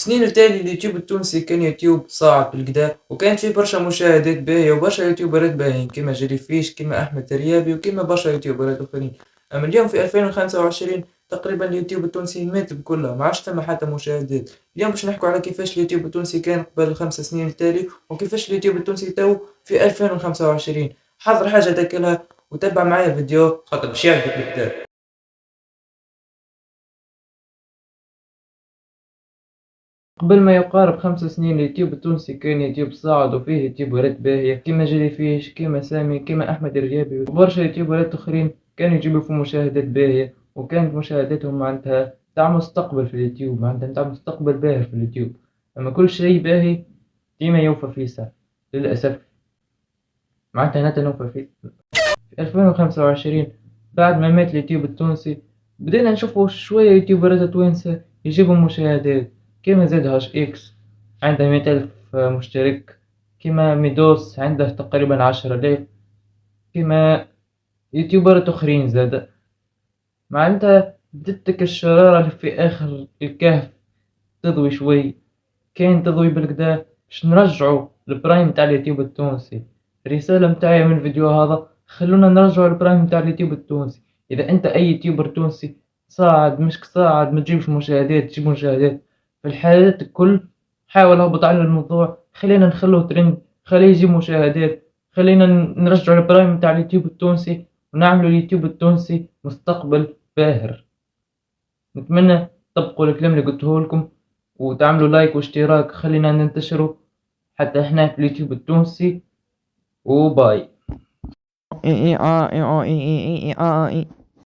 سنين التالي اليوتيوب التونسي كان يوتيوب صاعد بالكدا، وكانت فيه برشا مشاهدات باهية وبرشا يوتيوبرات باهيين كيما جيلي فيش كيما أحمد ريابي وكيما برشا يوتيوبرات آخرين. أما اليوم في 2025 تقريبا اليوتيوب التونسي مات بكله، ما عادش ثم حتى مشاهدات. اليوم باش نحكوا على كيفاش اليوتيوب التونسي كان قبل 5 سنين التالي وكيفاش اليوتيوب التونسي تو في 2025. حضر حاجة تاكلها وتبع معايا فيديو خاطر باش يعجبك الكتاب. قبل ما يقارب 5 سنين اليوتيوب التونسي كان يوتيوب صاعد وفيه يوتيوبرات باهية كيما جيلي فيش كيما سامي كيما أحمد الريابي وبرشا يوتيوبرات أخرين كانوا يجيبوا في مشاهدات باهية، وكانت مشاهداتهم معناتها تاع مستقبل في اليوتيوب، معناتها تاع مستقبل باهر في اليوتيوب. أما كل شيء باهي ديما يوفى فيه ساعة للأسف. معناتها أنا نوفى فيه في 2025 بعد ما مات اليوتيوب التونسي بدينا نشوفوا شوية يوتيوبرات توانسة يجيبوا مشاهدات كيما زاد هاش إكس عنده 100,000 مشترك، كيما ميدوس عنده تقريبا 10,000، كيما يوتيوبرات أخرين زاد. معناتها بدتك الشرارة اللي في آخر الكهف تضوي شوي، كاين تضوي بالكدا باش نرجعوا البرايم تاع اليوتيوب التونسي. الرسالة متاعي من الفيديو هذا خلونا نرجعوا البرايم تاع اليوتيوب التونسي. إذا أنت أي يوتيوبر تونسي صاعد مش صاعد ما تجيبش مشاهدات تجيب مشاهدات في الحالات الكل، حاول اهبط على الموضوع خلينا نخلوه ترند خليه يجيب مشاهدات، خلينا نرجعوا البرايم تاع اليوتيوب التونسي ونعملوا اليوتيوب التونسي مستقبل باهر. نتمنى تطبقوا الكلام اللي قلته لكم وتعملوا لايك واشتراك خلينا ننتشروا حتى احنا في اليوتيوب التونسي. وباي.